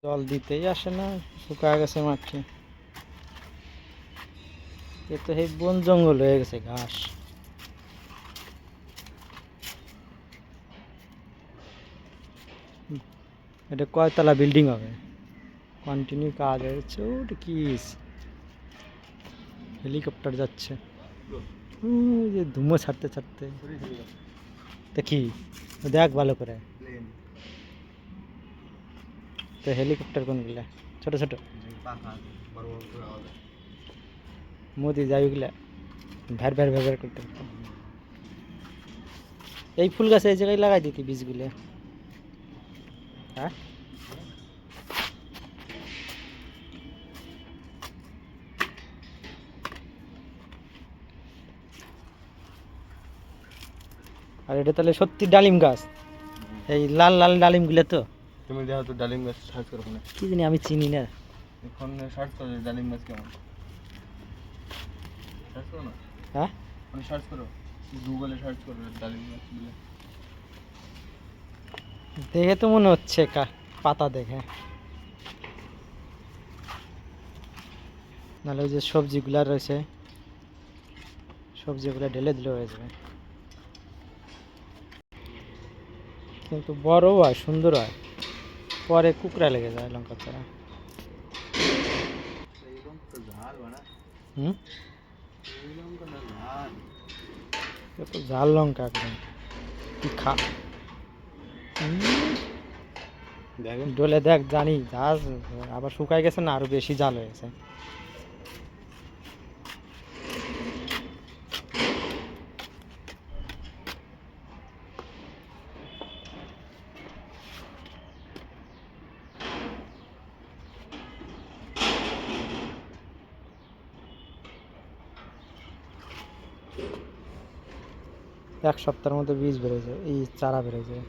জল দিতেই আসে না, শুকায় গেছে মাটি। এ তো এই বন জঙ্গল হয়ে গেছে, ঘাস। এটা কয়তলা বিল্ডিং হবে? কন্টিনিউ কাজ হচ্ছে। ওটা কি হেলিকপ্টার যাচ্ছে, ওই যে ধুমো ছাড়তে ছাড়তে। দেখি, দেখ ভালো করে। তো হেলিকপ্টার কোনগুলা? ছোট ছোট মোদি যাই ওগুলা ভ্যার ভ্যার ভ্যার ভ্যার করতে পারতো। এই ফুল গাছ এই জায়গায় লাগাই দিতি বীজগুলো। হ্যাঁ, আর এটা তাহলে সত্যি ডালিম গাছ, এই লাল লাল ডালিমগুলো তো। তুমি দেখো তো ডালিম গাছ সার্চ করো না, কি জানি, আমি চিনি না। এখন সার্চ করো ডালিম গাছ কেমন, সার্চ করো না। হ্যাঁ, মানে সার্চ করো, গুগলে সার্চ করো ডালিম গাছ বলে। দেখে তো মনে হচ্ছে পাতা দেখে। নাহলে ওই যে সবজিগুলা রয়েছে, সবজিগুলো ঢেলে দিলে হয়ে যাবে। কিন্তু বড়ও হয়, সুন্দর হয়, পরে কুকড়া লেগে যায় লঙ্কা ছাড়া। হুম, তো ঝাল লঙ্কা একদম। কি খা ডলে দেখ, জানি ঝাল। আবার শুকাই গেছে না, আরো বেশি ঝাল হয়ে গেছে। এক সপ্তাহের মধ্যে বীজ বেড়ে যায়, এই চারা বেড়ে যায়।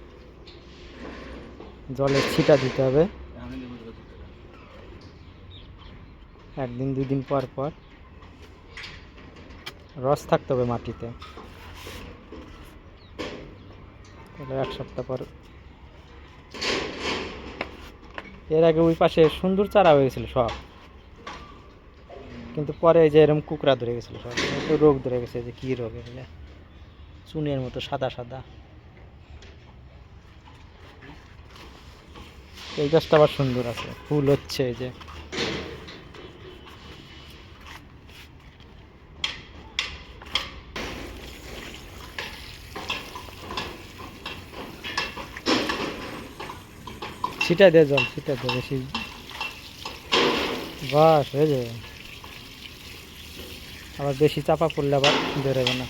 জলের ছিটা দিতে হবে একদিন দুই দিন পর পর। রস থাকতে হবে মাটিতে, তাহলে এক সপ্তাহ পর। এর আগে ওই পাশে সুন্দর চারা হয়েছিল সব, কিন্তু পরে এই যে এরকম কুকড়া ধরে গেছিল সব, একটু রোগ ধরে গেছে। যে কি রোগ এগুলো, চুনের মতো সাদা সাদা। এই গাছটা আবার সুন্দর আছে, ফুল হচ্ছে। এই যে ছিটা দে, জল ছিটা দে বেশি, বাস হয়ে যাবে। আবার বেশি চাপা পড়লে আবার বেরোবে না।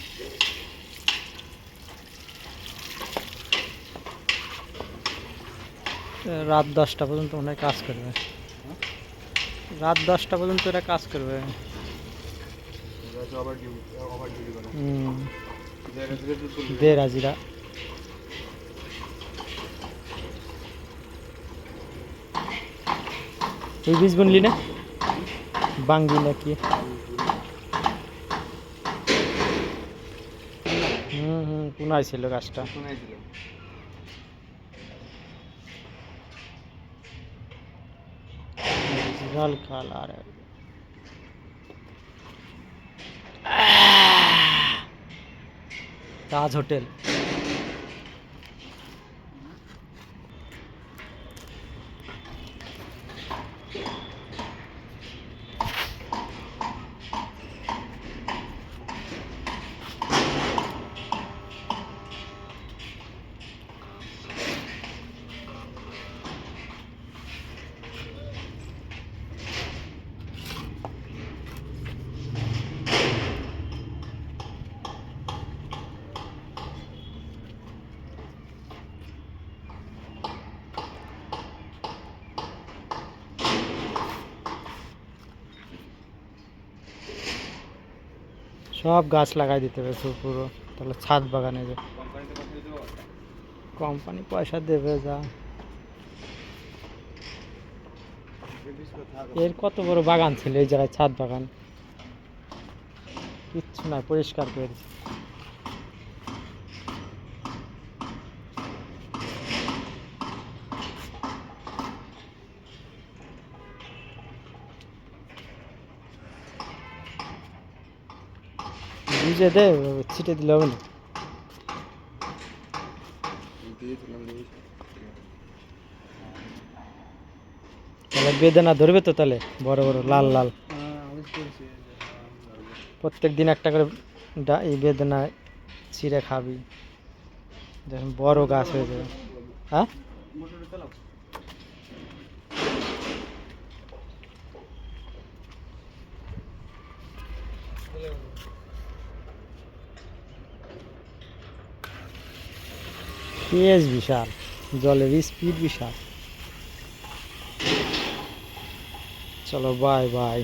রাত 10টা পর্যন্ত মনে হয় কাজ করবে, রাত 10টা পর্যন্ত এরা কাজ করবে। দের হাজিরা। এই বীজ বুনলি না, বাঙ্গি নাকি? কোনায় ছিল গাছটা। জল খাল আর তাজ হোটেল। সব গাছ লাগাই দিতে হবে পুরো, তাহলে ছাদ বাগানে যে কোম্পানি পয়সা দেবে যা। এর কত বড় বাগান ছিল এই জায়গায়, ছাদ বাগান। কিচ্ছু নাই, পরিষ্কার করে দিচ্ছে। বুঝে দে, ছিটে দিলে হবে না। দিয়েছিলাম দিয়েছি। তাহলে বেদানা ধরবে তো, তাহলে বড় বড় লাল লাল হ্যাঁ আওয়াজ করছি প্রত্যেক দিন একটা করে এই বেদানা ছিঁড়ে খাবি, যখন বড় গাছ হয়ে যাবে। হ্যাঁ মোটরটা চালাও। তেজ বিশাল, জলের স্পিড বিশাল। চলো বাই বাই।